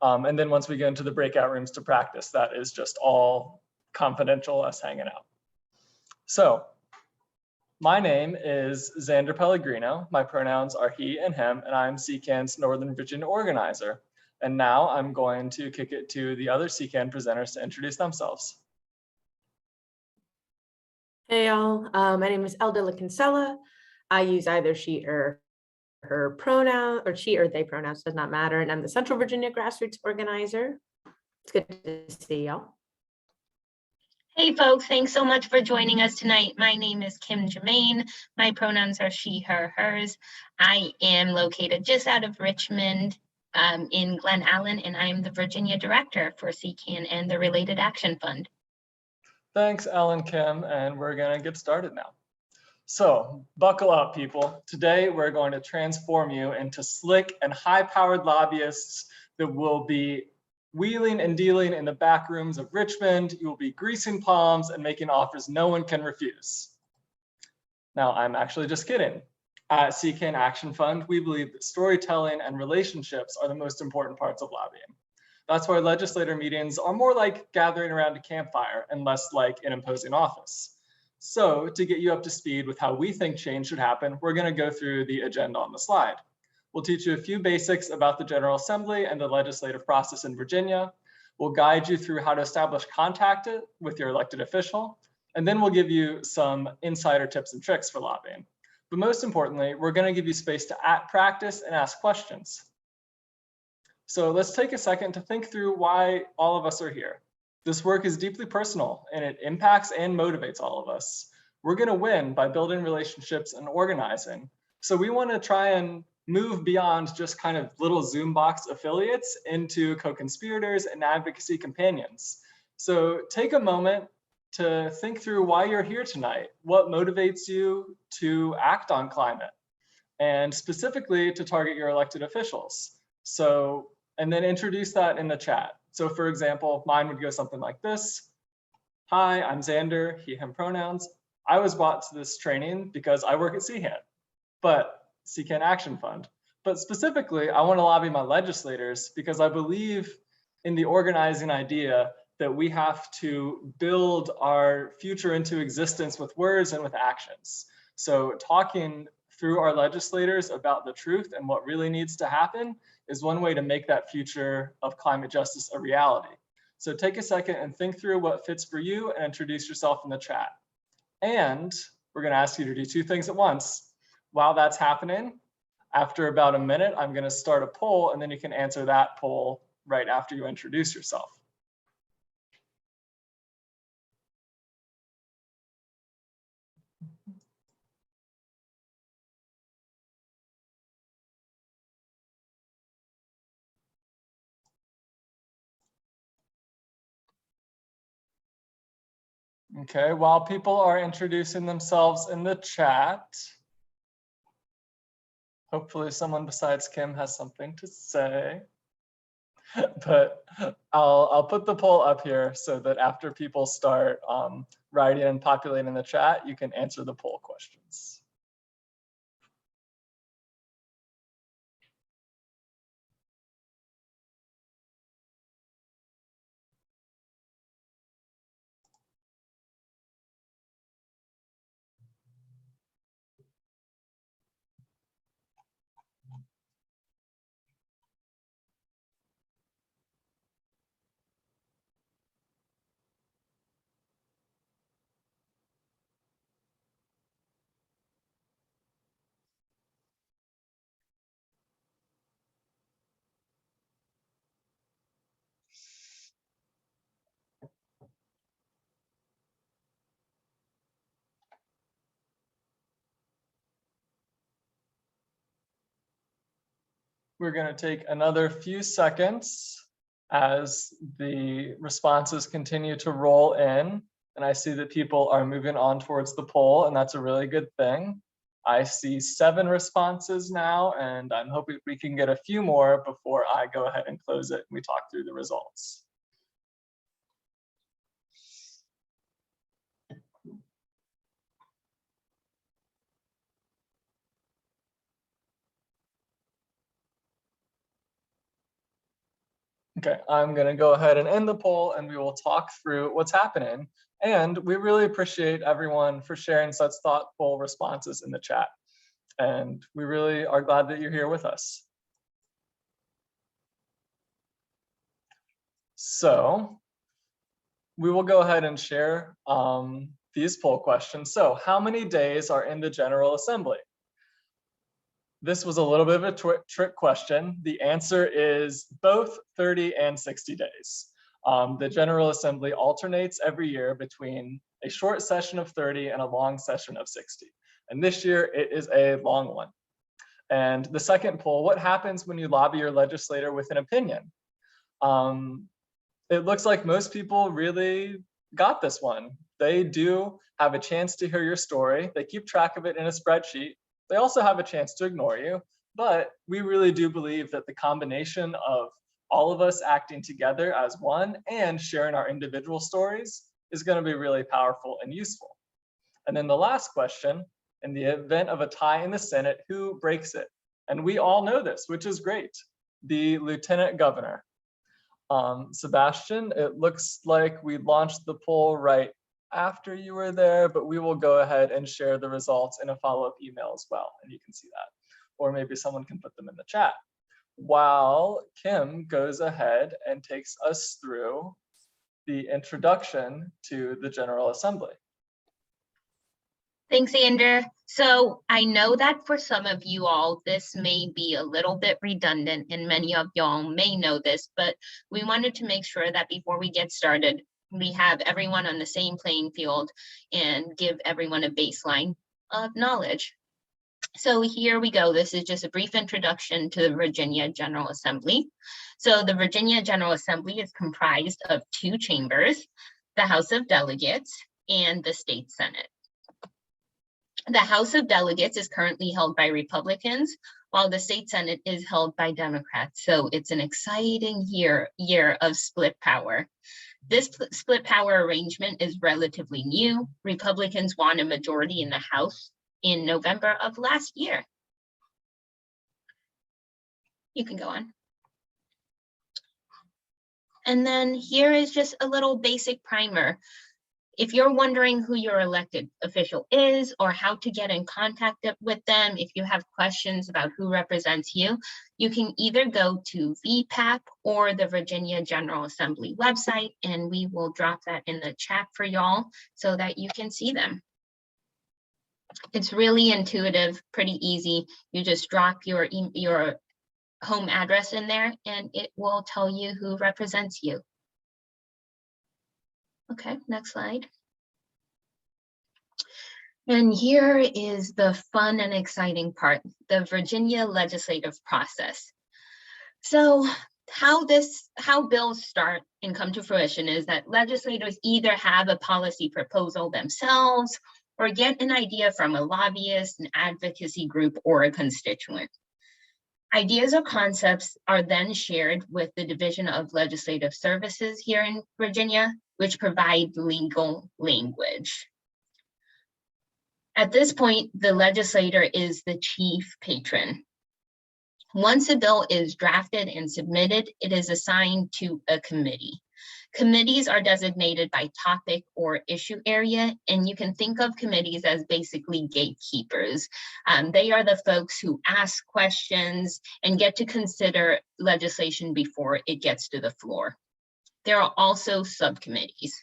And then once we get into the breakout rooms to practice, that is just all confidential, us hanging out. So my name is Xander Pellegrino. My pronouns are he and him, and I'm CCAN's Northern Virginia organizer. And now I'm going to kick it to the other CCAN presenters to introduce themselves. Hey y'all, my name is Elda La Kinsella. I use either she or her pronoun, or she or they pronouns, does not matter. And I'm the Central Virginia Grassroots Organizer. It's good to see y'all. Hey folks, thanks so much for joining us tonight. My name is Kim Germain. My pronouns are she, her, hers. I am located just out of Richmond in Glen Allen, and I am the Virginia Director for CCAN and the Related Action Fund. Thanks, Ellen, Kim, and we're gonna get started now. So buckle up, people. Today, we're going to transform you into slick and high-powered lobbyists that will be wheeling and dealing in the back rooms of Richmond. You will be greasing palms and making offers no one can refuse. Now, I'm actually just kidding. At CCAN Action Fund, we believe that storytelling and relationships are the most important parts of lobbying. That's why legislator meetings are more like gathering around a campfire and less like an imposing office. So to get you up to speed with how we think change should happen, we're going to go through the agenda on the slide. We'll teach you a few basics about the General Assembly and the legislative process in Virginia. We'll guide you through how to establish contact with your elected official, and then we'll give you some insider tips and tricks for lobbying. But most importantly, we're going to give you space to practice and ask questions. So let's take a second to think through why all of us are here. This work is deeply personal and it impacts and motivates all of us. We're going to win by building relationships and organizing. So we want to try and move beyond just kind of little Zoom box affiliates into co-conspirators and advocacy companions. So take a moment to think through why you're here tonight, what motivates you to act on climate, and specifically to target your elected officials. So, and then introduce that in the chat. So for example, mine would go something like this. Hi, I'm Xander, he, him pronouns. I was brought to this training because I work at CCAN Action Fund. But specifically, I want to lobby my legislators because I believe in the organizing idea that we have to build our future into existence with words and with actions. So talking through our legislators about the truth and what really needs to happen is one way to make that future of climate justice a reality. So take a second and think through what fits for you and introduce yourself in the chat. And we're going to ask you to do two things at once. While that's happening, after about a minute, I'm going to start a poll, and then you can answer that poll right after you introduce yourself. Okay, while people are introducing themselves in the chat, hopefully someone besides Kim has something to say. But I'll put the poll up here so that after people start writing and populating the chat, you can answer the poll questions. We're going to take another few seconds as the responses continue to roll in. And I see that people are moving on towards the poll, and that's a really good thing. I see 7 responses now, and I'm hoping we can get a few more before I go ahead and close it and we talk through the results. Okay, I'm gonna go ahead and end the poll and we will talk through what's happening. And we really appreciate everyone for sharing such thoughtful responses in the chat. And we really are glad that you're here with us. So we will go ahead and share these poll questions. So how many days are in the General Assembly? This was a little bit of a trick question. The answer is both 30 and 60 days. The General Assembly alternates every year between a short session of 30 and a long session of 60. And this year it is a long one. And the second poll, what happens when you lobby your legislator with an opinion? It looks like most people really got this one. They do have a chance to hear your story. They keep track of it in a spreadsheet. They also have a chance to ignore you, but we really do believe that the combination of all of us acting together as one and sharing our individual stories is going to be really powerful and useful. And then the last question, in the event of a tie in the Senate, who breaks it? And we all know this, which is great, the Lieutenant Governor. Sebastian, it looks like we launched the poll right after you were there, but we will go ahead and share the results in a follow-up email as well, and you can see that. Or maybe someone can put them in the chat. While Kim goes ahead and takes us through the introduction to the General Assembly. Thanks, Andrew. So I know that for some of you all, this may be a little bit redundant and many of y'all may know this, but we wanted to make sure that before we get started, we have everyone on the same playing field and give everyone a baseline of knowledge. So here we go. This is just a brief introduction to the Virginia General Assembly. So the Virginia General Assembly is comprised of two chambers, the House of Delegates and the State Senate. The House of Delegates is currently held by Republicans, while the State Senate is held by Democrats. So it's an exciting year of split power. This split power arrangement is relatively new. Republicans won a majority in the House in November of last year. You can go on. And then here is just a little basic primer. If you're wondering who your elected official is or how to get in contact with them, if you have questions about who represents you, you can either go to VPAP or the Virginia General Assembly website, and we will drop that in the chat for y'all so that you can see them. It's really intuitive, pretty easy. You just drop your home address in there and it will tell you who represents you. Okay, next slide. And here is the fun and exciting part, the Virginia legislative process. So how bills start and come to fruition is that legislators either have a policy proposal themselves or get an idea from a lobbyist, an advocacy group, or a constituent. Ideas or concepts are then shared with the Division of Legislative Services here in Virginia, which provide legal language. At this point, the legislator is the chief patron. Once a bill is drafted and submitted, it is assigned to a committee. Committees are designated by topic or issue area, and you can think of committees as basically gatekeepers. They are the folks who ask questions and get to consider legislation before it gets to the floor. There are also subcommittees.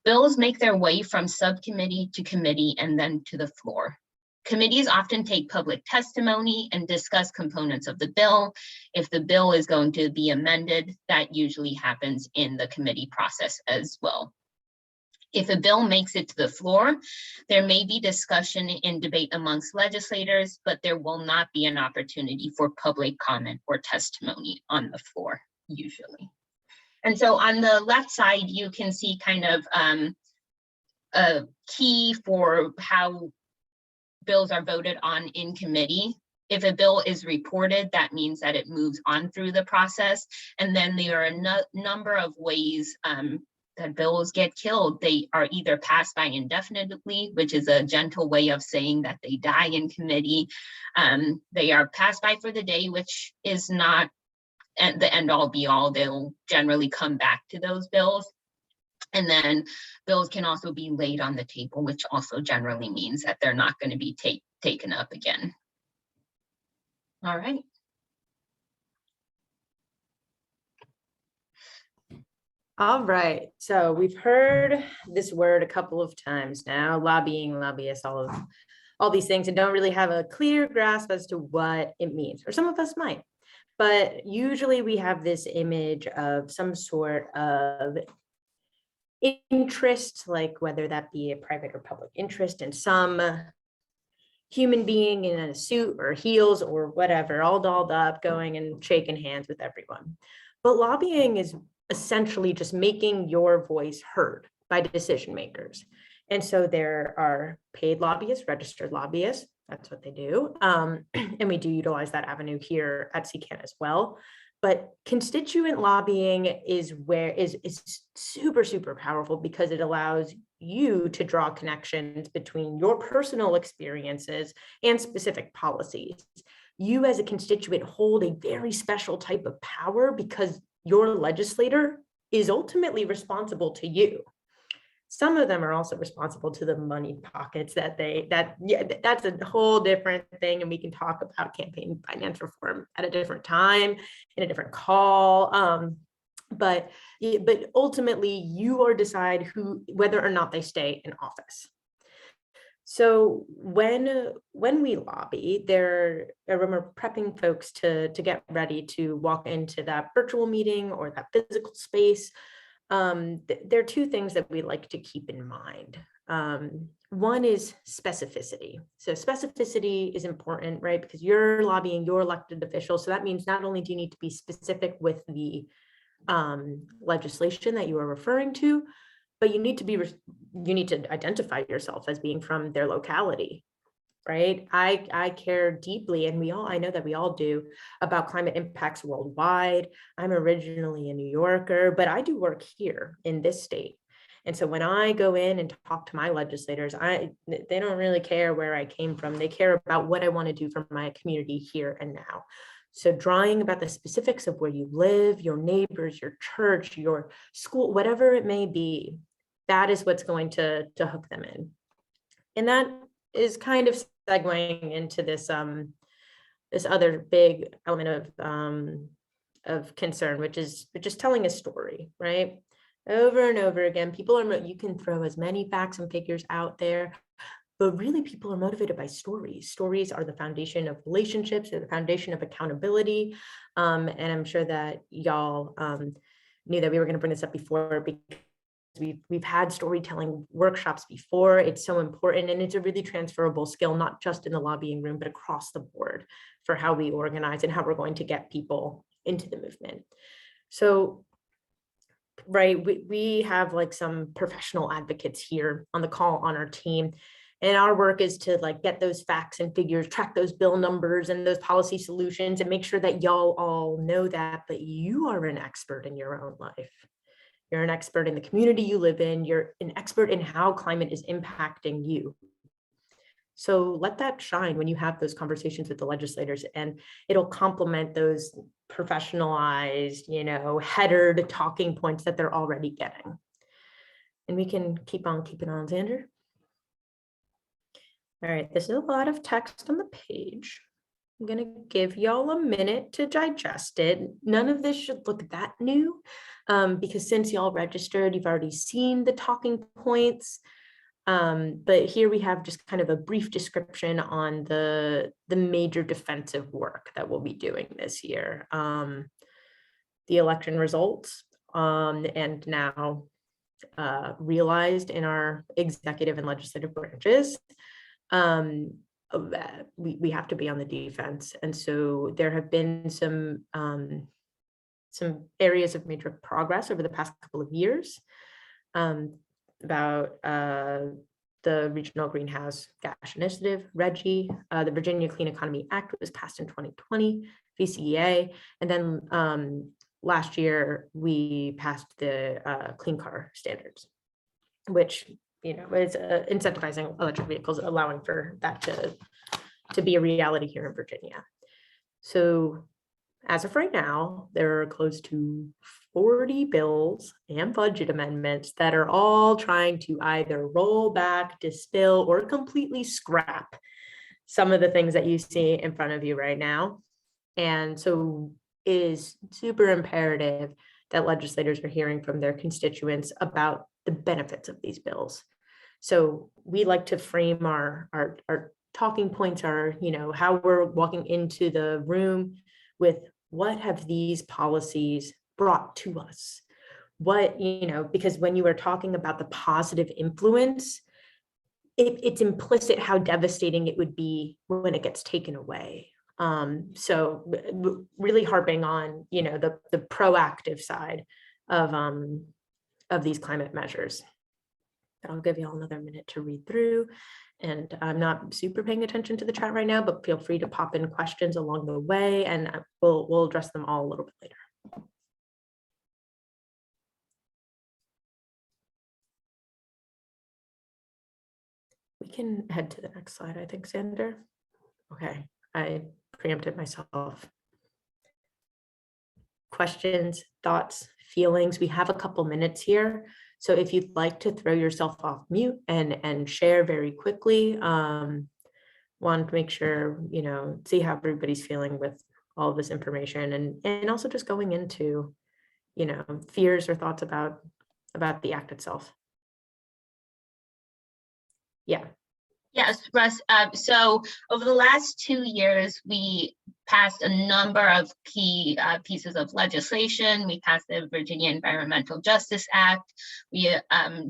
Bills make their way from subcommittee to committee and then to the floor. Committees often take public testimony and discuss components of the bill. If the bill is going to be amended, that usually happens in the committee process as well. If a bill makes it to the floor, there may be discussion and debate amongst legislators, but there will not be an opportunity for public comment or testimony on the floor, usually. And so on the left side, you can see kind of a key for how bills are voted on in committee. If a bill is reported, that means that it moves on through the process. And then there are a number of ways that bills get killed. They are either passed by indefinitely, which is a gentle way of saying that they die in committee. They are passed by for the day, which is not the end all be all. They'll generally come back to those bills. And then bills can also be laid on the table, which also generally means that they're not going to be taken up again. All right. All right, so we've heard this word a couple of times now, lobbying, lobbyists, all these things, and don't really have a clear grasp as to what it means, or some of us might. But usually we have this image of some sort of interest, like whether that be a private or public interest in some human being in a suit or heels or whatever, all dolled up, going and shaking hands with everyone. But lobbying is essentially just making your voice heard by decision makers. And so there are paid lobbyists, registered lobbyists, that's what they do. And we do utilize that avenue here at CCAN as well. But constituent lobbying is super, super powerful because it allows you to draw connections between your personal experiences and specific policies. You as a constituent hold a very special type of power because your legislator is ultimately responsible to you. Some of them are also responsible to the money pockets that's a whole different thing. And we can talk about campaign finance reform at a different time in a different call. But ultimately you are decide whether or not they stay in office. So when we lobby, when we're prepping folks to get ready to walk into that virtual meeting or that physical space, there are two things that we like to keep in mind. One is specificity. So specificity is important, right? Because you're lobbying your elected officials. So that means not only do you need to be specific with the legislation that you are referring to, but you need to identify yourself as being from their locality, right? I care deeply, and I know that we all do, about climate impacts worldwide. I'm originally a New Yorker, but I do work here in this state. And so when I go in and talk to my legislators, they don't really care where I came from. They care about what I want to do for my community here and now. So drawing about the specifics of where you live, your neighbors, your church, your school, whatever it may be, that is what's going to hook them in. And that is kind of segueing into this this other big element of concern, which is telling a story, right? Over and over again, you can throw as many facts and figures out there, but really people are motivated by stories. Stories are the foundation of relationships, they're the foundation of accountability. And I'm sure that y'all knew that we were going to bring this up before, because we've had storytelling workshops before. It's so important, and it's a really transferable skill, not just in the lobbying room, but across the board for how we organize and how we're going to get people into the movement. So, right, we have like some professional advocates here on the call on our team, and our work is to like get those facts and figures, track those bill numbers and those policy solutions, and make sure that y'all all know that, but you are an expert in your own life. You're an expert in the community you live in. You're an expert in how climate is impacting you. So let that shine when you have those conversations with the legislators, and it'll complement those professionalized, headered talking points that they're already getting. And we can keep on keeping on, Xander. All right, this is a lot of text on the page. I'm going to give y'all a minute to digest it. None of this should look that new, because since y'all registered, you've already seen the talking points. But here we have just kind of a brief description on the major defensive work that we'll be doing this year. The election results, and now realized in our executive and legislative branches. We have to be on the defense. And so there have been some areas of major progress over the past couple of years, about the Regional Greenhouse Gas Initiative, RGGI, the Virginia Clean Economy Act was passed in 2020, VCEA, and then last year we passed the Clean Car Standards, which is incentivizing electric vehicles, allowing for that to be a reality here in Virginia. So as of right now, there are close to 40 bills and budget amendments that are all trying to either roll back, distill, or completely scrap some of the things that you see in front of you right now. And so it is super imperative that legislators are hearing from their constituents about the benefits of these bills. So we like to frame our talking points, our, how we're walking into the room with what have these policies brought to us? What, because when you are talking about the positive influence, it's implicit how devastating it would be when it gets taken away. So really harping on, the proactive side of these climate measures. I'll give you all another minute to read through, and I'm not super paying attention to the chat right now, but feel free to pop in questions along the way, and we'll address them all a little bit later. We can head to the next slide, I think, Sander. Okay, I preempted myself. Questions, thoughts, feelings. We have a couple minutes here. So if you'd like to throw yourself off mute and share very quickly, want to make sure, see how everybody's feeling with all of this information, and also just going into, fears or thoughts about the act itself. Yeah. Yes, Russ. So over the last 2 years, we passed a number of key pieces of legislation. We passed the Virginia Environmental Justice Act. We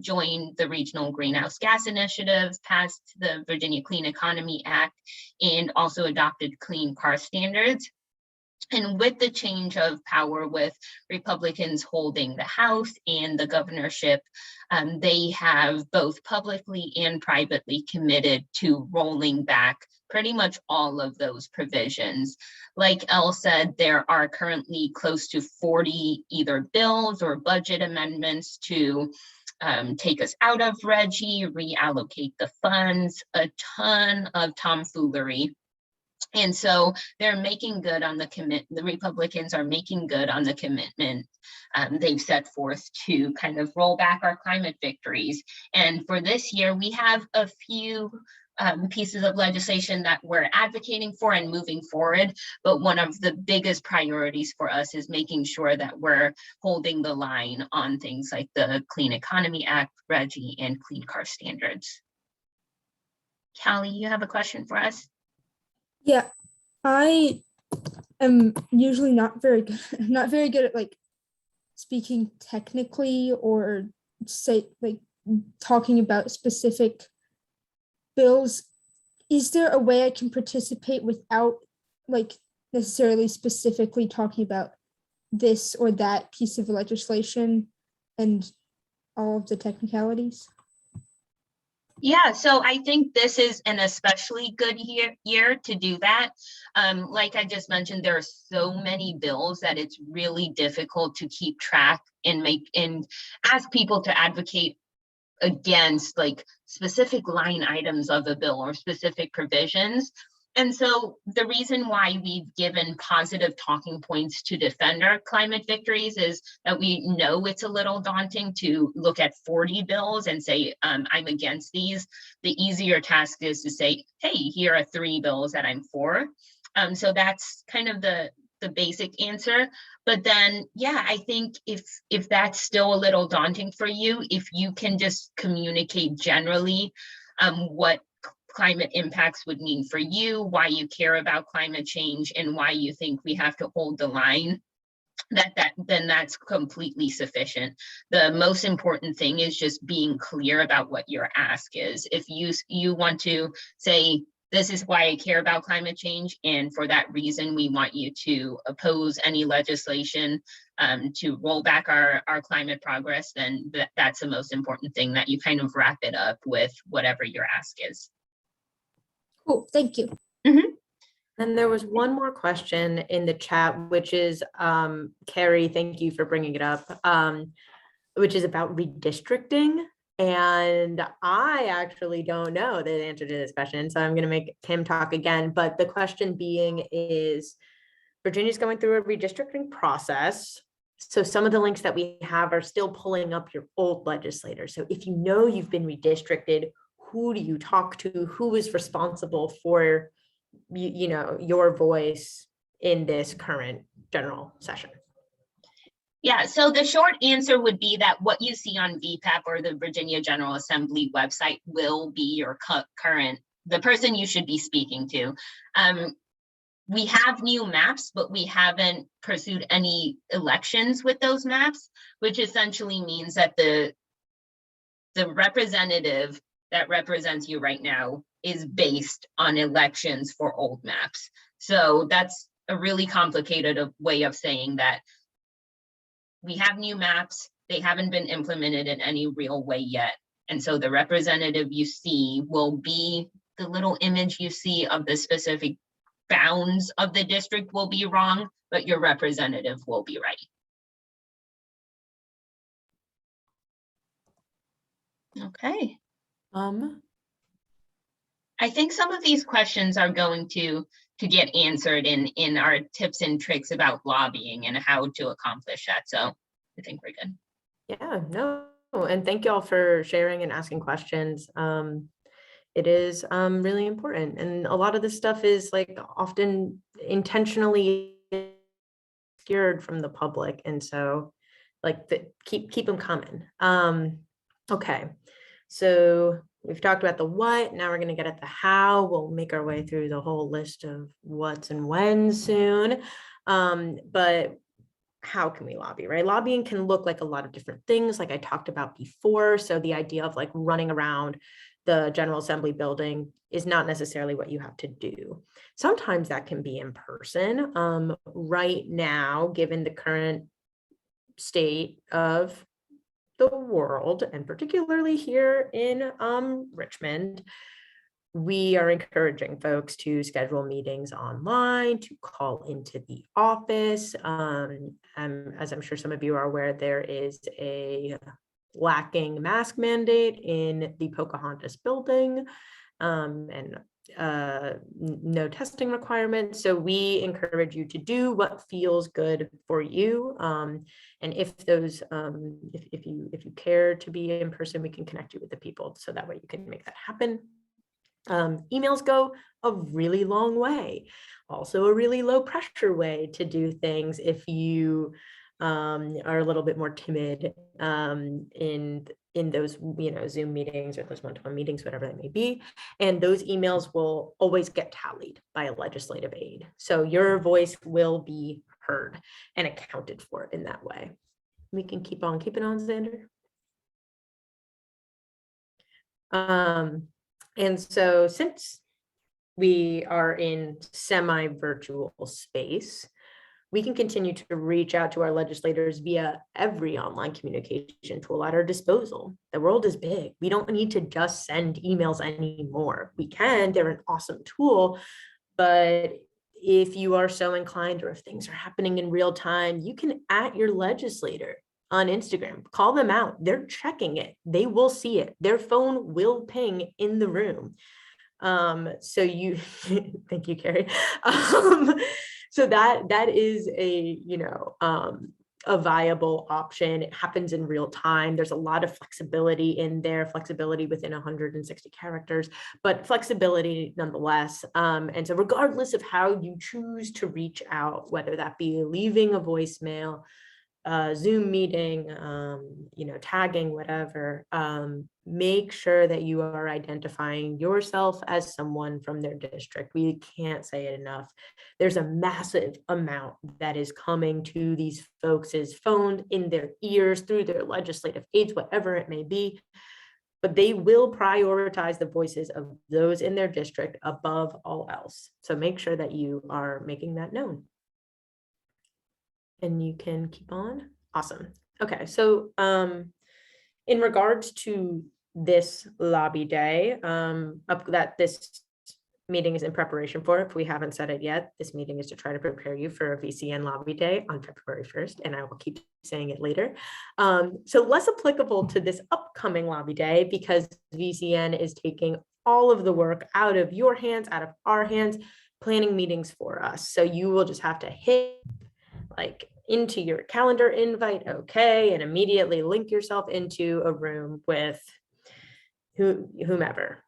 joined the Regional Greenhouse Gas Initiative, passed the Virginia Clean Economy Act, and also adopted clean car standards. And with the change of power, with Republicans holding the House and the governorship, they have both publicly and privately committed to rolling back pretty much all of those provisions. Like Elle said, there are currently close to 40 either bills or budget amendments to take us out of RGGI, reallocate the funds, a ton of tomfoolery. And so they're making good on the Republicans are making good on the commitment they've set forth to kind of roll back our climate victories. And for this year, we have a few pieces of legislation that we're advocating for and moving forward. But one of the biggest priorities for us is making sure that we're holding the line on things like the Clean Economy Act, RGGI, and clean car standards. Callie, you have a question for us? Yeah, I am usually not very good at like speaking technically or say like talking about specific bills. Is there a way I can participate without like necessarily specifically talking about this or that piece of legislation and all of the technicalities? Yeah, so I think this is an especially good year to do that. Like I just mentioned, there are so many bills that it's really difficult to keep track and ask people to advocate against like specific line items of a bill or specific provisions. And so the reason why we've given positive talking points to defend our climate victories is that we know it's a little daunting to look at 40 bills and say, I'm against these. The easier task is to say, hey, here are 3 bills that I'm for. So that's kind of the basic answer. But then, yeah, I think if that's still a little daunting for you, if you can just communicate generally what climate impacts would mean for you, why you care about climate change, and why you think we have to hold the line, then that's completely sufficient. The most important thing is just being clear about what your ask is. If you want to say, this is why I care about climate change, and for that reason, we want you to oppose any legislation to roll back our climate progress, then that's the most important thing, that you kind of wrap it up with whatever your ask is. Cool, thank you. Mm-hmm. And there was one more question in the chat, which is, Carrie, thank you for bringing it up, which is about redistricting. And I actually don't know the answer to this question, so I'm going to make Kim talk again. But the question being is, Virginia's going through a redistricting process. So some of the links that we have are still pulling up your old legislators. So if you know you've been redistricted, who do you talk to? Who is responsible for your voice in this current general session? Yeah, so the short answer would be that what you see on VPAP or the Virginia General Assembly website will be your the person you should be speaking to. We have new maps, but we haven't pursued any elections with those maps, which essentially means that the representative that represents you right now is based on elections for old maps. So that's a really complicated way of saying that we have new maps, they haven't been implemented in any real way yet. And so the representative you see will be the little image you see of the specific bounds of the district will be wrong, but your representative will be right. Okay. I think some of these questions are going to get answered in our tips and tricks about lobbying and how to accomplish that. So I think we're good. Yeah, no, and thank you all for sharing and asking questions. It is really important. And a lot of this stuff is like often intentionally obscured from the public. And so like keep them coming. Okay, so we've talked about the what, now we're going to get at the how. We'll make our way through the whole list of what's and when soon. But how can we lobby, right? Lobbying can look like a lot of different things, like I talked about before. So the idea of like running around the General Assembly building is not necessarily what you have to do. Sometimes that can be in person. Right now, given the current state of the world, and particularly here in Richmond, we are encouraging folks to schedule meetings online, to call into the office. As I'm sure some of you are aware, there is a lacking mask mandate in the Pocahontas building, and no testing requirements. So we encourage you to do what feels good for you. And if those, if you care to be in person, we can connect you with the people so that way you can make that happen. Emails go a really long way. Also a really low pressure way to do things if you are a little bit more timid in those Zoom meetings or those one-to-one meetings, whatever that may be. And those emails will always get tallied by a legislative aide. So your voice will be heard and accounted for in that way. We can keep on keeping on, Xander. And so since we are in semi-virtual space, we can continue to reach out to our legislators via every online communication tool at our disposal. The world is big. We don't need to just send emails anymore. We can, they're an awesome tool, but if you are so inclined or if things are happening in real time, you can @ your legislator on Instagram, call them out. They're checking it. They will see it. Their phone will ping in the room. So you, thank you, Carrie. So that is a viable option. It happens in real time. There's a lot of flexibility in there, flexibility within 160 characters, but flexibility nonetheless. And so regardless of how you choose to reach out, whether that be leaving a voicemail, Zoom meeting, tagging, whatever, make sure that you are identifying yourself as someone from their district. We can't say it enough. There's a massive amount that is coming to these folks' phones, in their ears, through their legislative aides, whatever it may be, but they will prioritize the voices of those in their district above all else. So make sure that you are making that known. And you can keep on. Awesome. Okay, so in regards to this lobby day, that this meeting is in preparation for, if we haven't said it yet, this meeting is to try to prepare you for a VCN lobby day on February 1st, and I will keep saying it later. So less applicable to this upcoming lobby day because VCN is taking all of the work out of your hands, out of our hands, planning meetings for us. So you will just have to hit like into your calendar invite, okay, and immediately link yourself into a room with whomever.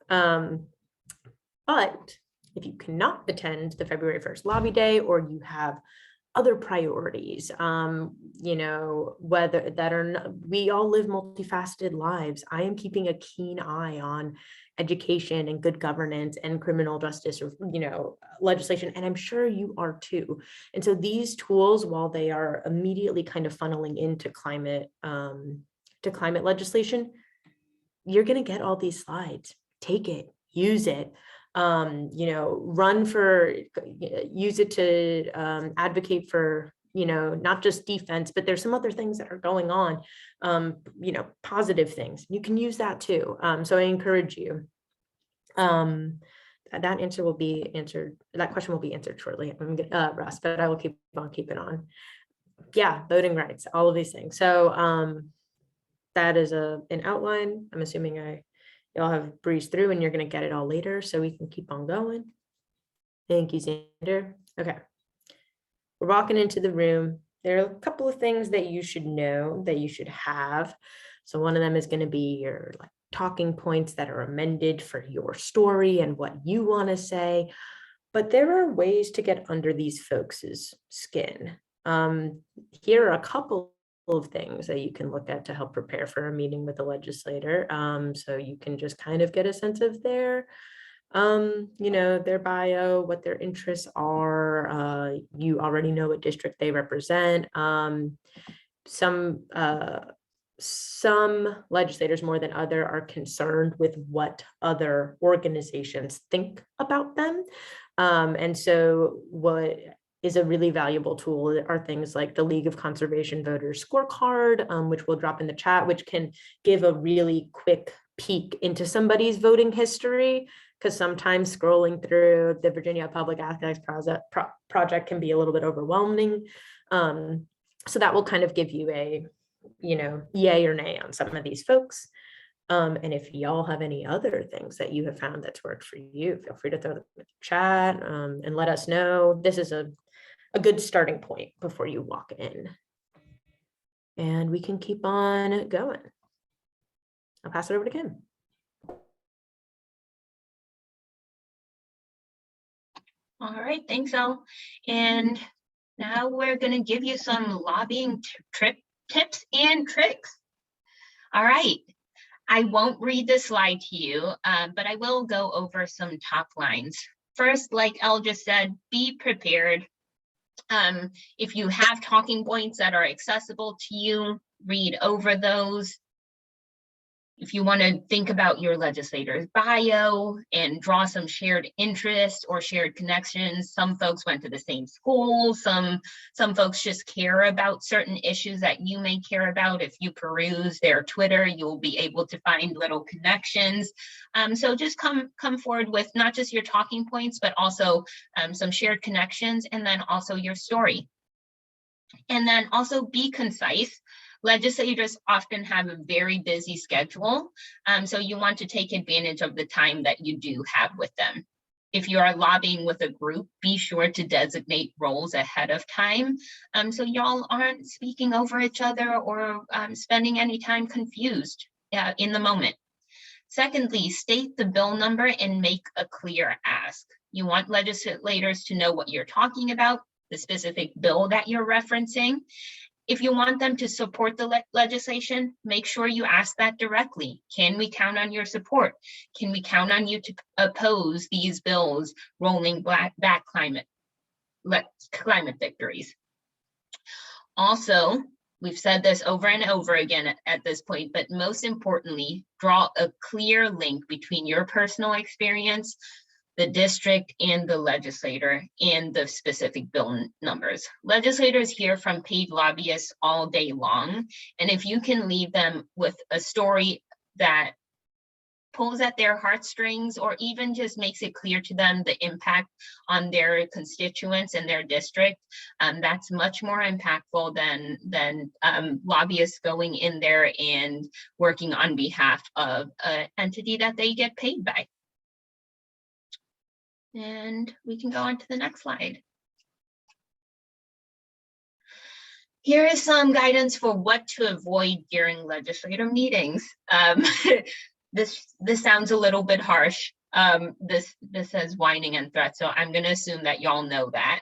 But if you cannot attend the February 1st lobby day, or you have other priorities, you know, whether that are not, we all live multifaceted lives. I am keeping a keen eye on education and good governance and criminal justice, or, you know, legislation, and I'm sure you are too. And so these tools, while they are immediately kind of funneling into climate legislation, you're going to get all these slides. Take it, use it. You know, use it to advocate for, you know, not just defense, but there's some other things that are going on, you know, positive things. You can use that too. So I encourage you. That answer will be answered. That question will be answered shortly, Russ, but I will keep on keeping on. Yeah, voting rights, all of these things. So that is an outline. I'm assuming y'all have breezed through and you're going to get it all later, so we can keep on going. Thank you, Xander. Okay. We're walking into the room. There are a couple of things that you should know, that you should have. So one of them is going to be your like talking points that are amended for your story and what you want to say. But there are ways to get under these folks' skin. Here are a couple of things that you can look at to help prepare for a meeting with a legislator. So you can just kind of get a sense of their, you know, their bio, what their interests are. You already know what district they represent. Some legislators more than other are concerned with what other organizations think about them. And so what is a really valuable tool are things like the League of Conservation Voters Scorecard, which we'll drop in the chat, which can give a really quick peek into somebody's voting history, because sometimes scrolling through the Virginia Public Access Project can be a little bit overwhelming. So that will kind of give you a, you know, yay or nay on some of these folks. And if y'all have any other things that you have found that's worked for you, feel free to throw them in the chat and let us know. This is a good starting point before you walk in. And we can keep on going. I'll pass it over to Kim. All right, thanks, Elle. And now we're going to give you some lobbying tips and tricks. All right, I won't read the slide to you, but I will go over some top lines. First, like Elle just said, be prepared. If you have talking points that are accessible to you, read over those. If you want to think about your legislator's bio and draw some shared interests or shared connections, some folks went to the same school, some folks just care about certain issues that you may care about. If you peruse their Twitter, you'll be able to find little connections. So just come forward with not just your talking points, but also some shared connections, and then also your story. And then also be concise. Legislators often have a very busy schedule, so you want to take advantage of the time that you do have with them. If you are lobbying with a group, be sure to designate roles ahead of time, so y'all aren't speaking over each other or spending any time confused in the moment. Secondly, state the bill number and make a clear ask. You want legislators to know what you're talking about, the specific bill that you're referencing. If you want them to support the legislation, make sure you ask that directly. Can we count on your support? Can we count on you to oppose these bills rolling back climate victories? Also, we've said this over and over again at this point, but most importantly, draw a clear link between your personal experience, the district, and the legislator, and the specific bill numbers. Legislators hear from paid lobbyists all day long, and if you can leave them with a story that pulls at their heartstrings, or even just makes it clear to them the impact on their constituents and their district, that's much more impactful than lobbyists going in there and working on behalf of an entity that they get paid by. And we can go on to the next slide. Here is some guidance for what to avoid during legislative meetings. This sounds a little bit harsh. This says whining and threats, so I'm going to assume that y'all know that.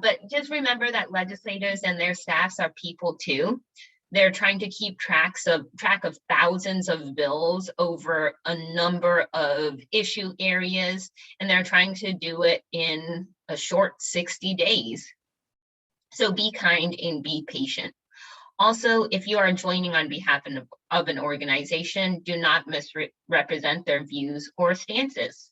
But just remember that legislators and their staffs are people too. They're trying to keep track of thousands of bills over a number of issue areas, and they're trying to do it in a short 60 days. So be kind and be patient. Also, if you are joining on behalf of an organization, do not misrepresent their views or stances.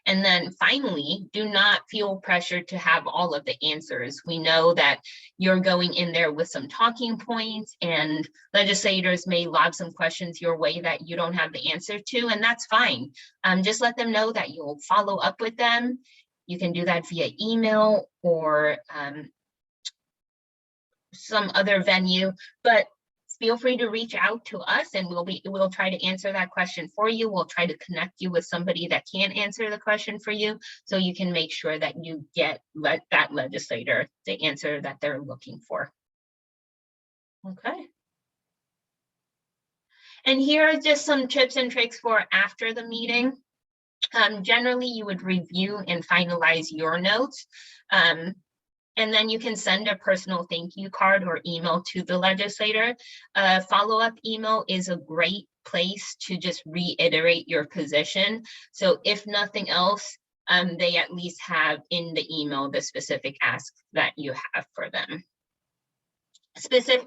And then finally, do not feel pressured to have all of the answers. We know that you're going in there with some talking points, and legislators may lob some questions your way that you don't have the answer to, and that's fine. Just let them know that you'll follow up with them. You can do that via email or some other venue, but feel free to reach out to us and we'll try to answer that question for you. We'll try to connect you with somebody that can answer the question for you, so you can make sure that you get that legislator the answer that they're looking for. Okay. And here are just some tips and tricks for after the meeting. Generally, you would review and finalize your notes. And then you can send a personal thank you card or email to the legislator. A follow-up email is a great place to just reiterate your position. So if nothing else, they at least have in the email the specific ask that you have for them.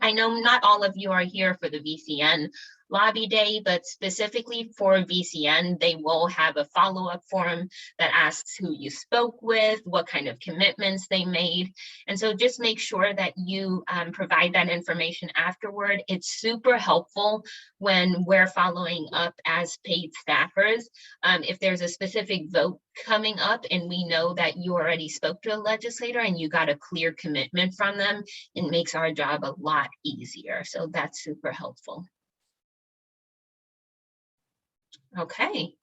I know not all of you are here for the VCN lobby day, but specifically for VCN, they will have a follow-up form that asks who you spoke with, what kind of commitments they made. And so just make sure that you provide that information afterward. It's super helpful when we're following up as paid staffers. If there's a specific vote coming up and we know that you already spoke to a legislator and you got a clear commitment from them, it makes our job a lot easier. So that's super helpful. Okay.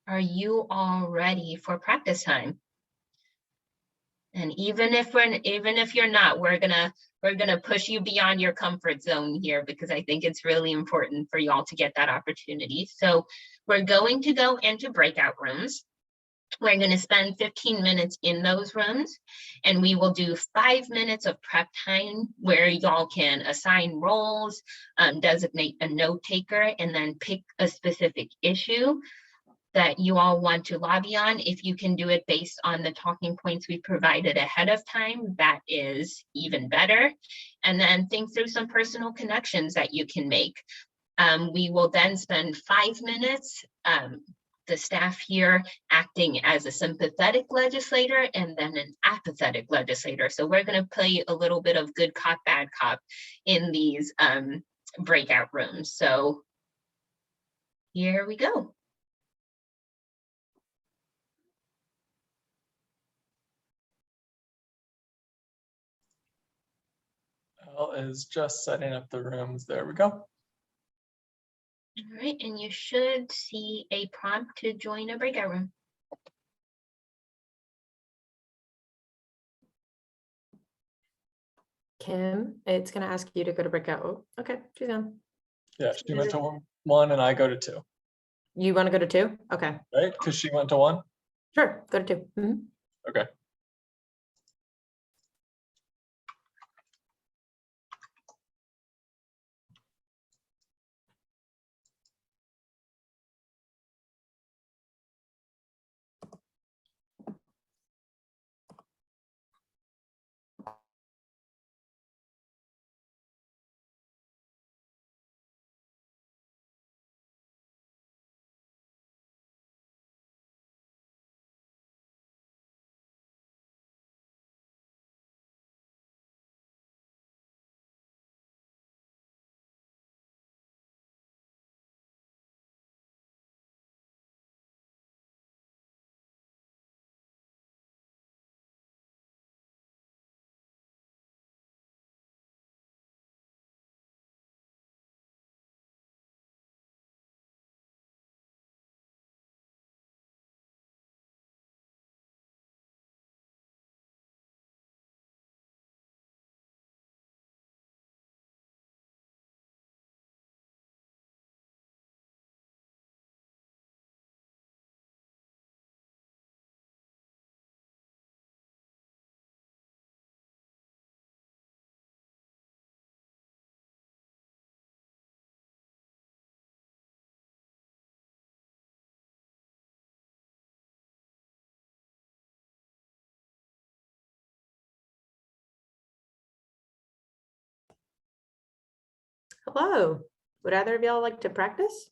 Are you all ready for practice time? And even if you're not, we're gonna push you beyond your comfort zone here, because I think it's really important for y'all to get that opportunity. So we're going to go into breakout rooms. We're going to spend 15 minutes in those rooms, and we will do 5 minutes of prep time where y'all can assign roles, designate a note taker, and then pick a specific issue that you all want to lobby on. If you can do it based on the talking points we provided ahead of time, that is even better. And then think through some personal connections that you can make. We will then spend 5 minutes, the staff here acting as a sympathetic legislator and then an apathetic legislator. So we're going to play a little bit of good cop, bad cop in these breakout rooms. So here we go. Elle is just setting up the rooms. There we go. All right, and you should see a prompt to join a breakout room. Kim, it's going to ask you to go to breakout. Oh, okay, she's on. Yeah, she went to one and I go to 2. You want to go to 2? Okay, Right? Because she went to 1. sure, go to 2. Mhm. Okay. Hello. Would either of y'all like to practice?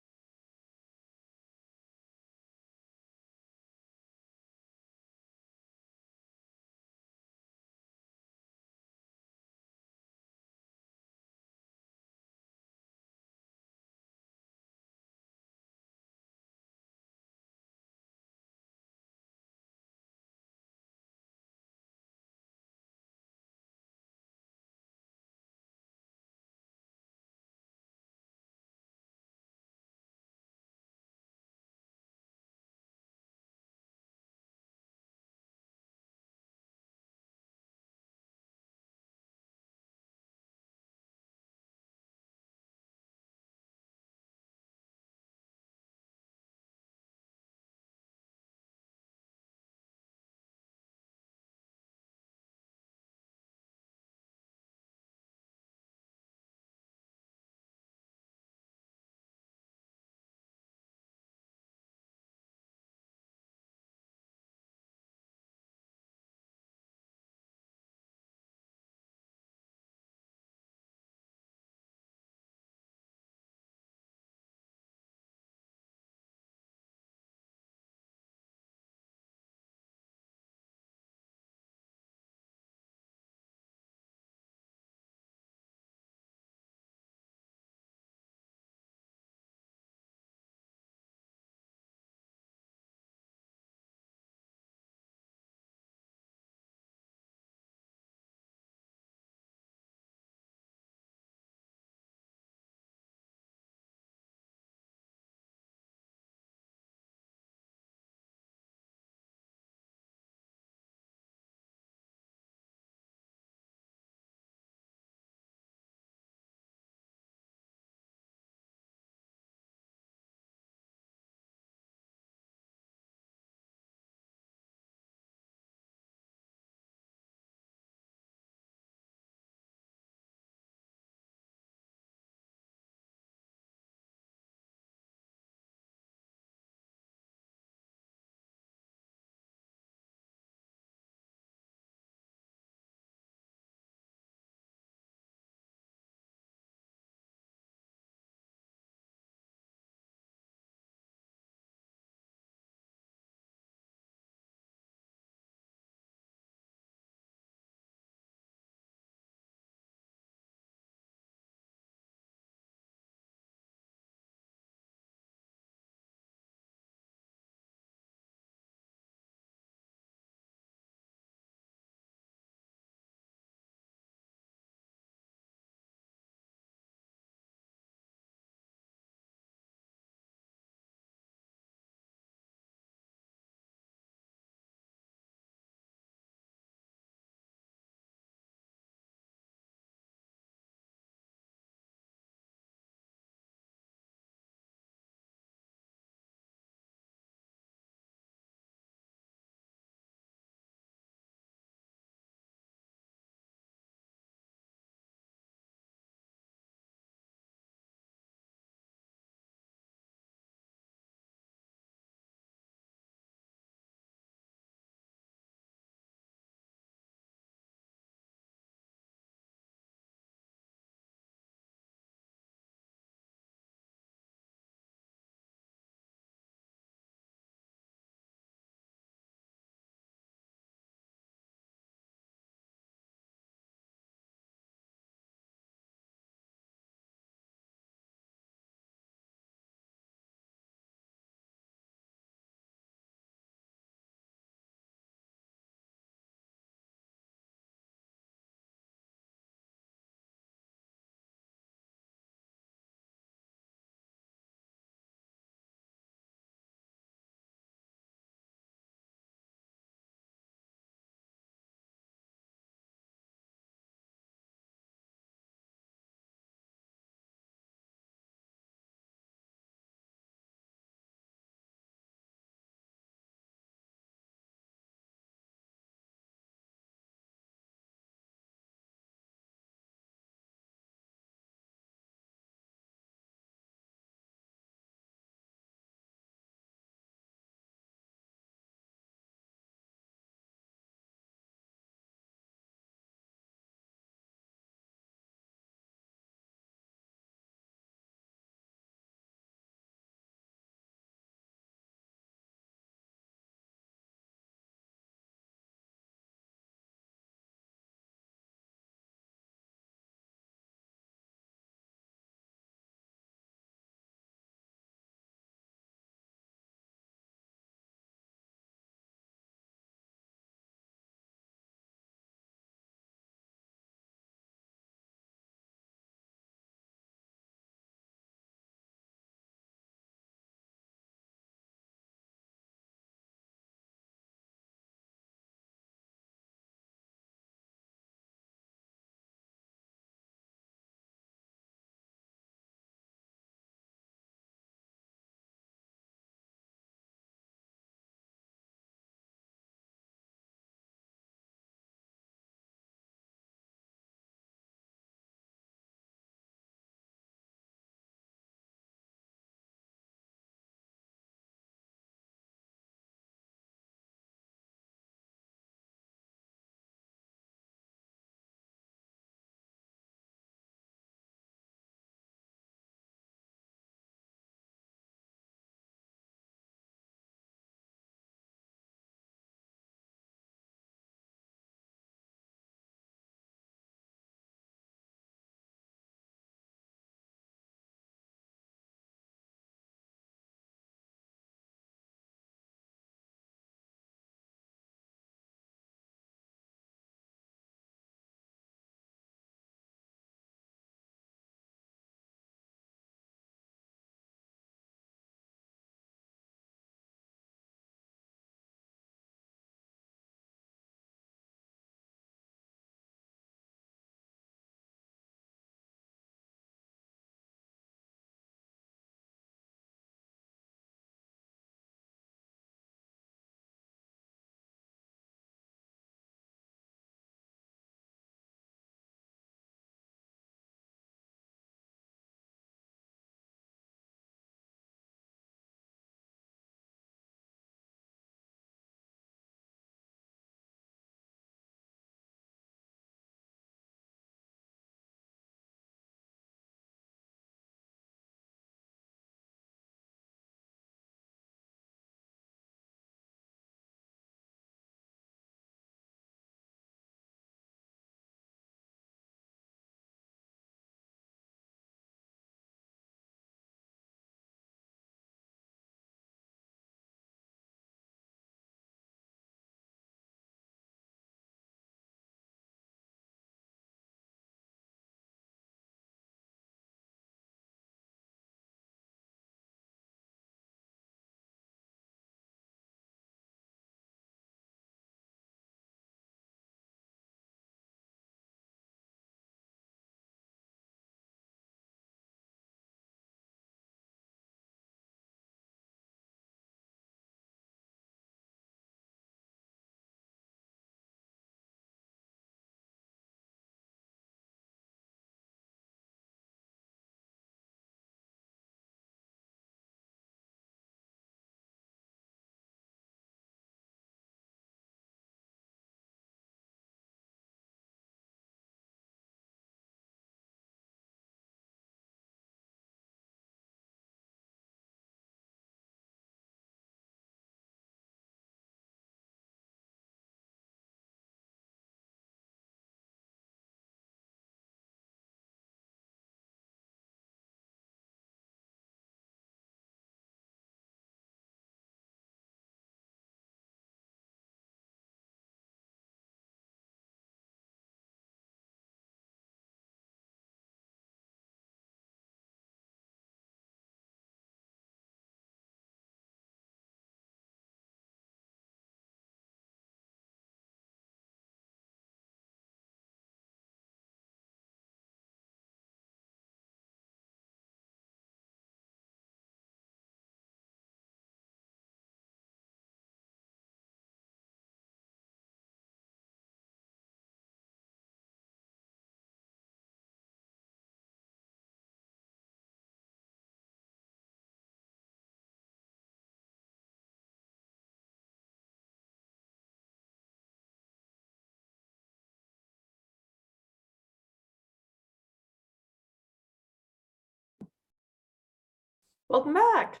Welcome back.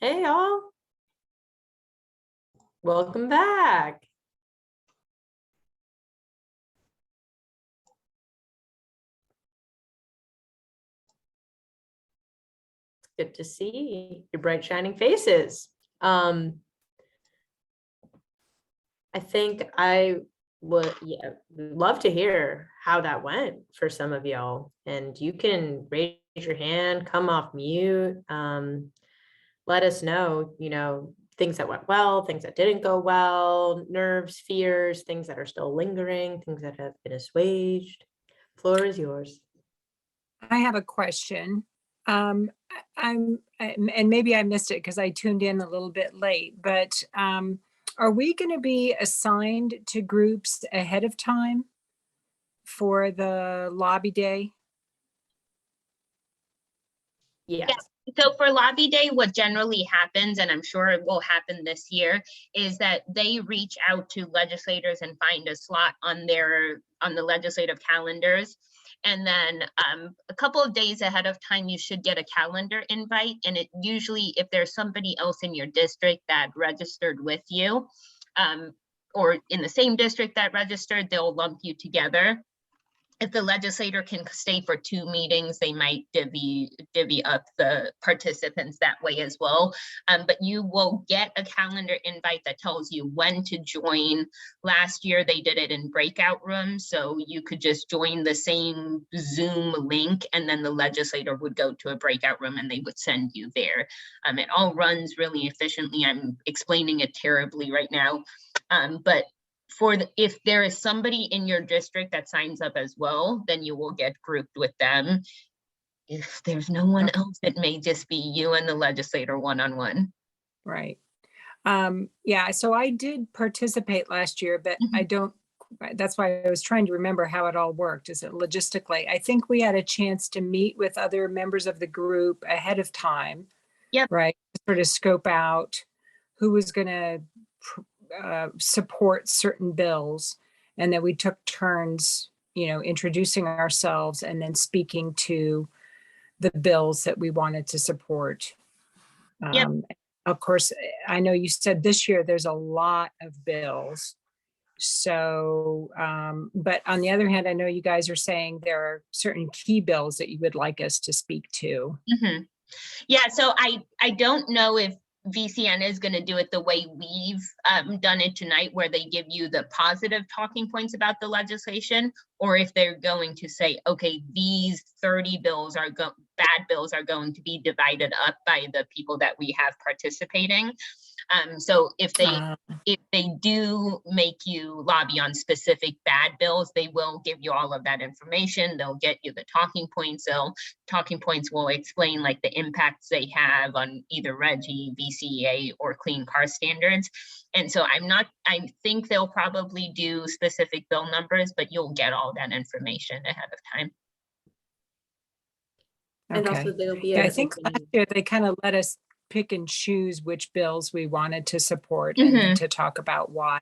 Hey, all. Welcome back. Good to see your bright shining faces. I think I would love to hear how that went for some of y'all. And you can raise your hand, come off mute. Let us know, things that went well, things that didn't go well, nerves, fears, things that are still lingering, things that have been assuaged. Floor is yours. I have a question. And maybe I missed it because I tuned in a little bit late, but are we going to be assigned to groups ahead of time for the lobby day? Yes. So for lobby day, what generally happens, and I'm sure it will happen this year, is that they reach out to legislators and find a slot on the legislative calendars. And then a couple of days ahead of time, you should get a calendar invite. And it usually, if there's somebody else in your district that registered with you, or in the same district that registered, they'll lump you together. If the legislator can stay for 2 meetings, they might divvy up the participants that way as well. But you will get a calendar invite that tells you when to join. Last year, they did it in breakout rooms. So you could just join the same Zoom link, and then the legislator would go to a breakout room and they would send you there. It all runs really efficiently. I'm explaining it terribly right now. But if there is somebody in your district that signs up as well, then you will get grouped with them. If there's no one else, it may just be you and the legislator one-on-one. Right. Yeah, so I did participate last year, but I don't, that's why I was trying to remember how it all worked. Is it logistically? I think we had a chance to meet with other members of the group ahead of time. Yep. Right. Sort of scope out who was going to support certain bills, and then we took turns, introducing ourselves and then speaking to the bills that we wanted to support. Yep. Of course, I know you said this year there's a lot of bills. So, but on the other hand, I know you guys are saying there are certain key bills that you would like us to speak to. Mm-hmm. Yeah, so I don't know if VCN is going to do it the way we've done it tonight, where they give you the positive talking points about the legislation, or if they're going to say, okay, these 30 bills are bad bills are going to be divided up by the people that we have participating. So if they do make you lobby on specific bad bills, they will give you all of that information. They'll get you the talking points. So talking points will explain like the impacts they have on either RGGI, VCEA, or clean car standards. And so I think they'll probably do specific bill numbers, but you'll get all that information ahead of time. And Okay. also there'll be I think last year they kind of let us pick and choose which bills we wanted to support and then to talk about why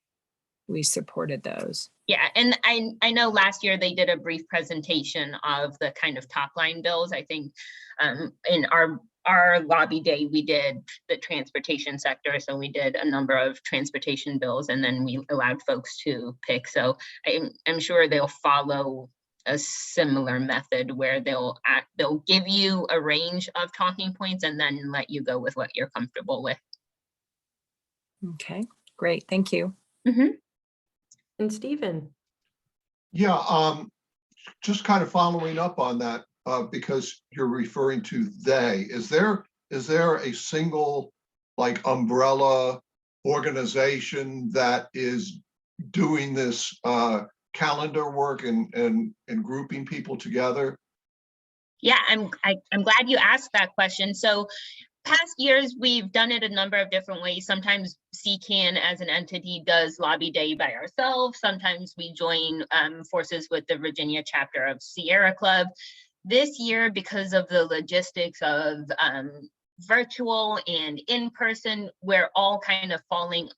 we supported those. Yeah, and I know last year they did a brief presentation of the kind of top line bills. I think in our lobby day, we did the transportation sector. So we did a number of transportation bills, and then we allowed folks to pick. So I'm sure they'll follow a similar method where they'll give you a range of talking points and then let you go with what you're comfortable with. Okay, great. Thank you. And Stephen. Yeah, just kind of following up on that, because you're referring to they. Is there a single like umbrella organization that is doing this calendar work and grouping people together? Yeah, I'm glad you asked that question. So past years, we've done it a number of different ways. Sometimes CCAN as an entity does lobby day by ourselves. Sometimes we join forces with the Virginia chapter of Sierra Club. This year, because of the logistics of virtual and in-person, we're all kind of falling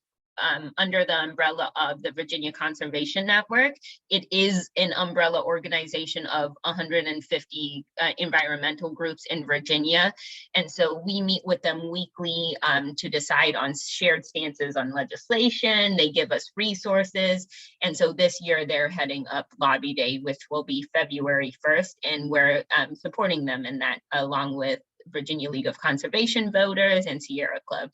under the umbrella of the Virginia Conservation Network. It is an umbrella organization of 150 environmental groups in Virginia. And so we meet with them weekly to decide on shared stances on legislation. They give us resources. And so this year they're heading up Lobby Day, which will be February 1st. And we're supporting them in that, along with Virginia League of Conservation Voters and Sierra Club.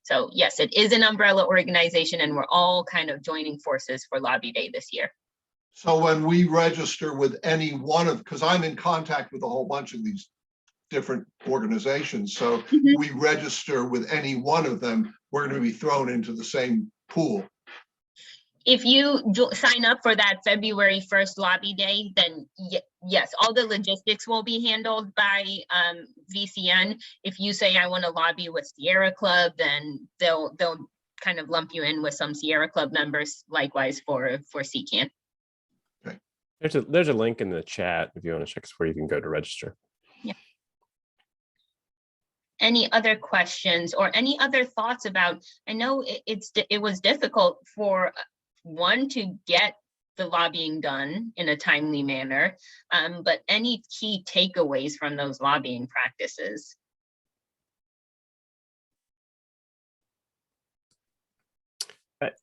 So yes, it is an umbrella organization, and we're all kind of joining forces for Lobby Day this year. So when we register with any one of, because I'm in contact with a whole bunch of these different organizations, so we register with any one of them, we're going to be thrown into the same pool. If you sign up for that February 1st Lobby Day, then yes, all the logistics will be handled by VCN. If you say, I want to lobby with Sierra Club, then they'll kind of lump you in with some Sierra Club members, likewise for CCAN. Okay. There's a link in the chat if you want to check where you can go to register. Yeah. Any other questions or any other thoughts about, I know it was difficult for one to get the lobbying done in a timely manner, but any key takeaways from those lobbying practices?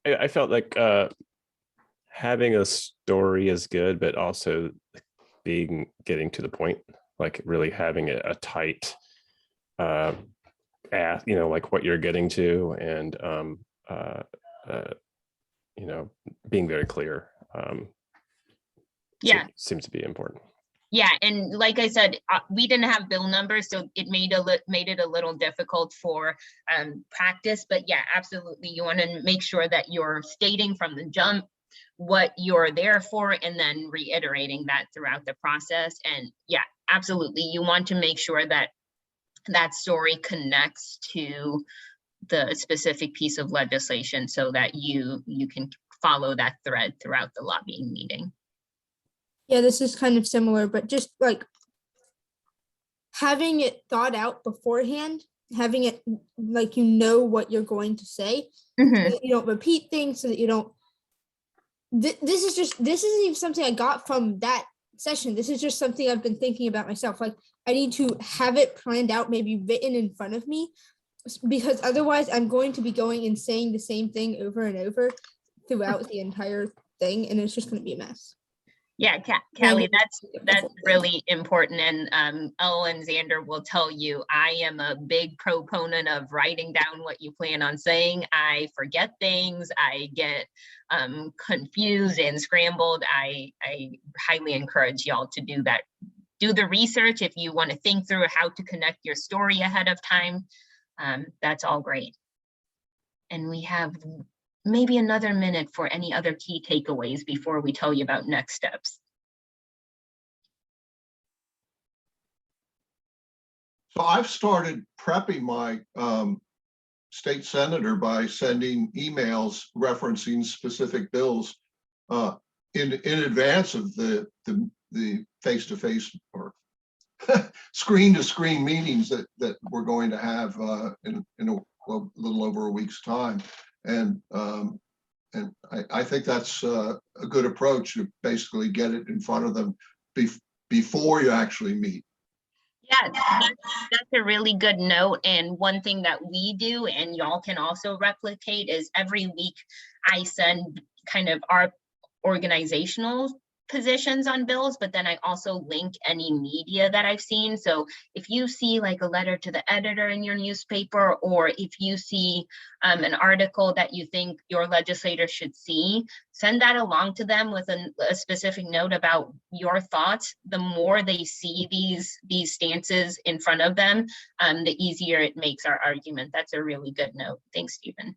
I felt like having a story is good, but also getting to the point, like really having a tight like what you're getting to, and being very clear. Yeah, seems to be important. Yeah, and like I said, we didn't have bill numbers, so it made it a little difficult for practice. But yeah, absolutely, you want to make sure that you're stating from the jump what you're there for, and then reiterating that throughout the process. And yeah, absolutely, you want to make sure that that story connects to the specific piece of legislation, so that you can follow that thread throughout the lobbying meeting. Yeah, this is kind of similar, but just like having it thought out beforehand, having it like what you're going to say, so that you don't repeat things, so that you don't. This isn't even something I got from that session. This is just something I've been thinking about myself. Like, I need to have it planned out, maybe written in front of me, because otherwise I'm going to be going and saying the same thing over and over throughout the entire thing, and it's just going to be a mess. Yeah, Callie, that's really important. And Ellen Zander will tell you, I am a big proponent of writing down what you plan on saying. I forget things. I get confused and scrambled. I highly encourage y'all to do that. Do the research if you want to think through how to connect your story ahead of time. That's all great. And we have maybe another minute for any other key takeaways before we tell you about next steps. So I've started prepping my state senator by sending emails referencing specific bills in advance of the face-to-face or screen-to-screen meetings that we're going to have in a little over a week's time. And I think that's a good approach, to basically get it in front of them before you actually meet. Yeah, that's a really good note. And one thing that we do, and y'all can also replicate, is every week I send kind of our organizational positions on bills, but then I also link any media that I've seen. So if you see like a letter to the editor in your newspaper, or if you see an article that you think your legislators should see, send that along to them with a specific note about your thoughts. The more they see these stances in front of them, the easier it makes our argument. That's a really good note. Thanks, Stephen.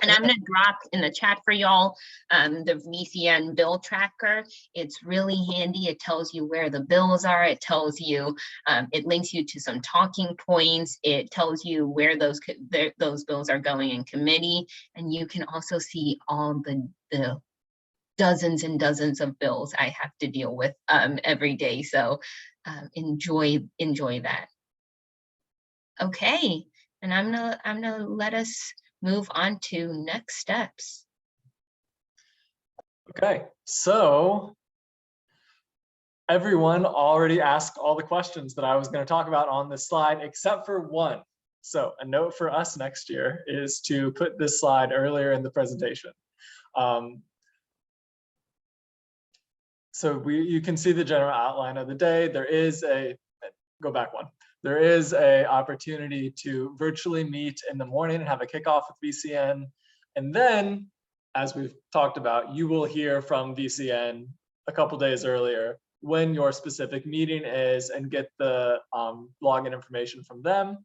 And I'm going to drop in the chat for y'all the Vcn Bill Tracker. It's really handy. It tells you where the bills are. It tells you, it links you to some talking points. It tells you where those bills are going in committee. And you can also see all the dozens and dozens of bills I have to deal with every day. So enjoy that. Okay, and I'm gonna let us move on to next steps. Okay, so everyone already asked all the questions that I was going to talk about on this slide, except for one. So a note for us next year is to put this slide earlier in the presentation. So you can see the general outline of the day. There is go back one. There is a opportunity to virtually meet in the morning and have a kickoff with VCN. And then, as we've talked about, you will hear from VCN a couple days earlier when your specific meeting is and get the login information from them.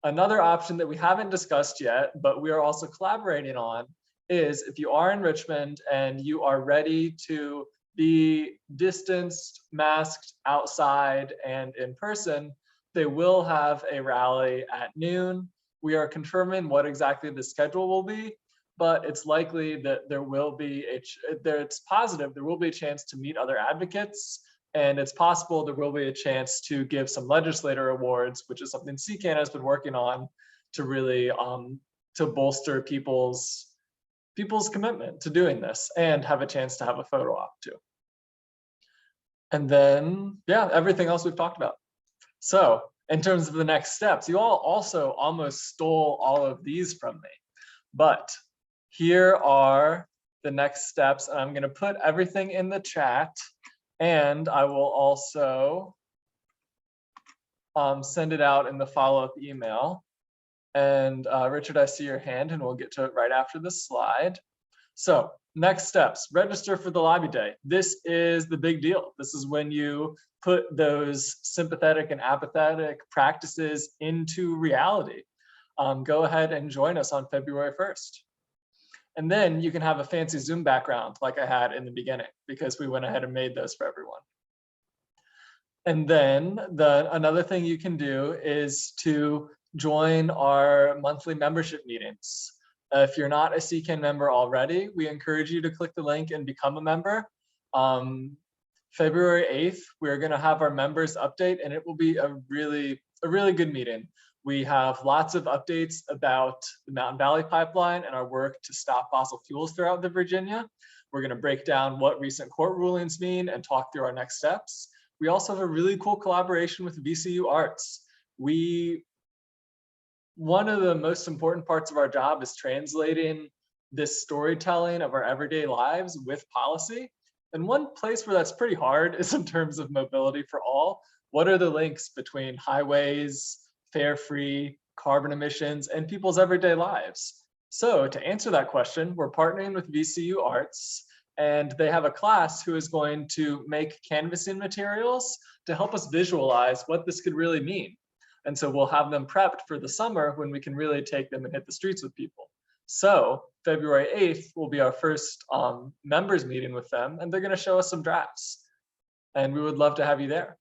Another option that we haven't discussed yet, but we are also collaborating on, is if you are in Richmond and you are ready to be distanced, masked, outside, and in person, they will have a rally at noon. We are confirming what exactly the schedule will be, but it's likely that there will be it's positive there will be a chance to meet other advocates, and it's possible there will be a chance to give some legislator awards, which is something CCAN has been working on to really to bolster people's commitment to doing this and have a chance to have a photo op too. And then, yeah, everything else we've talked about. So in terms of the next steps, you all also almost stole all of these from me, but here are the next steps. And I'm going to put everything in the chat, and I will also send it out in the follow-up email. And Richard, I see your hand, and we'll get to it right after this slide. So next steps, register for the lobby day. This is the big deal. This is when you put those sympathetic and apathetic practices into reality. Go ahead and join us on February 1st. And then you can have a fancy Zoom background like I had in the beginning, because we went ahead and made those for everyone. And then another thing you can do is to join our monthly membership meetings. If you're not a CCAN member already, we encourage you to click the link and become a member. February 8th, we're going to have our members update, and it will be a really good meeting. We have lots of updates about the Mountain Valley Pipeline and our work to stop fossil fuels throughout the Virginia. We're going to break down what recent court rulings mean and talk through our next steps. We also have a really cool collaboration with VCU Arts. One of the most important parts of our job is translating this storytelling of our everyday lives with policy. And one place where that's pretty hard is in terms of mobility for all. What are the links between highways, fare-free, carbon emissions, and people's everyday lives? So to answer that question, we're partnering with VCU Arts, and they have a class who is going to make canvassing materials to help us visualize what this could really mean. And so we'll have them prepped for the summer when we can really take them and hit the streets with people. So February 8th will be our first members meeting with them, and they're going to show us some drafts. And we would love to have you there.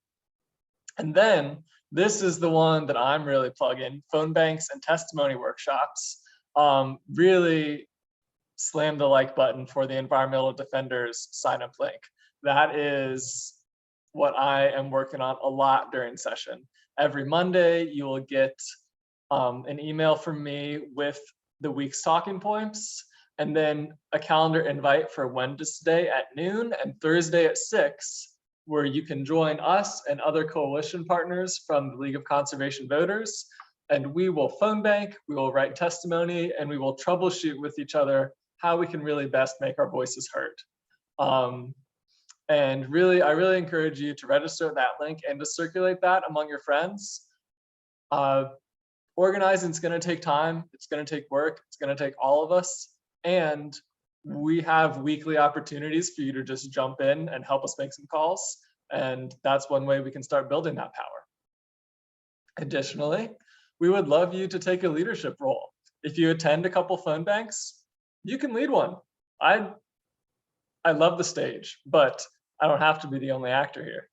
And then this is the one that I'm really plugging, phone banks and testimony workshops. Really slam the like button for the Environmental Defenders sign-up link. That is what I am working on a lot during session. Every Monday, you will get an email from me with the week's talking points, and then a calendar invite for Wednesday at noon and Thursday at 6, where you can join us and other coalition partners from the League of Conservation Voters. And we will phone bank, we will write testimony, and we will troubleshoot with each other how we can really best make our voices heard. And really, I really encourage you to register at that link and to circulate that among your friends. Organizing is going to take time. It's going to take work. It's going to take all of us. And we have weekly opportunities for you to just jump in and help us make some calls. And that's one way we can start building that power. Additionally, we would love you to take a leadership role. If you attend a couple phone banks, you can lead one. I love the stage, but I don't have to be the only actor here.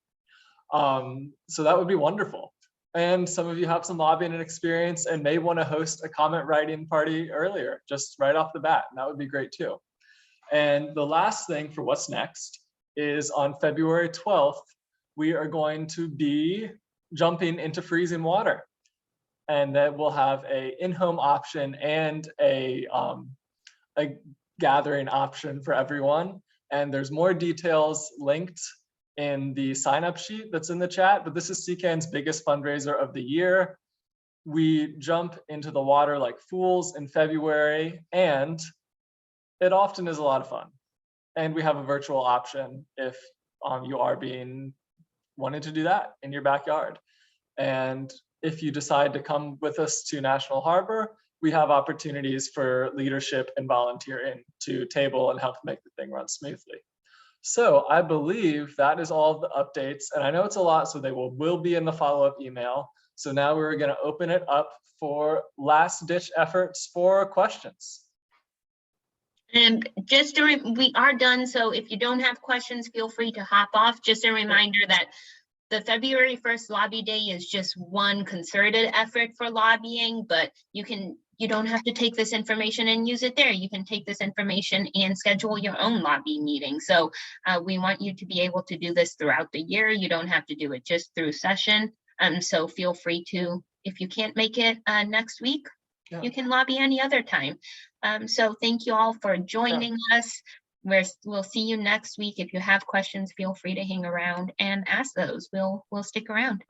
So that would be wonderful. And some of you have some lobbying experience and may want to host a comment writing party earlier, just right off the bat. And that would be great too. And the last thing for what's next is on February 12th, we are going to be jumping into freezing water. and that we'll have a in-home option and a gathering option for everyone. And there's more details linked in the sign-up sheet that's in the chat, but this is CCAN's biggest fundraiser of the year. We jump into the water like fools in February, and it often is a lot of fun. And we have a virtual option if you are wanting to do that in your backyard. And if you decide to come with us to National Harbor, we have opportunities for leadership and volunteering to table and help make the thing run smoothly. So I believe that is all the updates. And I know it's a lot, so they will be in the follow-up email. So now we're going to open it up for last ditch efforts for questions. And just we are done. So if you don't have questions, feel free to hop off. Just a reminder that the February 1st lobby day is just one concerted effort for lobbying, but you don't have to take this information and use it there. You can take this information and schedule your own lobby meeting. So we want you to be able to do this throughout the year. You don't have to do it just through session. So feel free to, if you can't make it next week, you can lobby any other time. So thank you all for joining us. We'll see you next week. If you have questions, feel free to hang around and ask those. We'll stick around.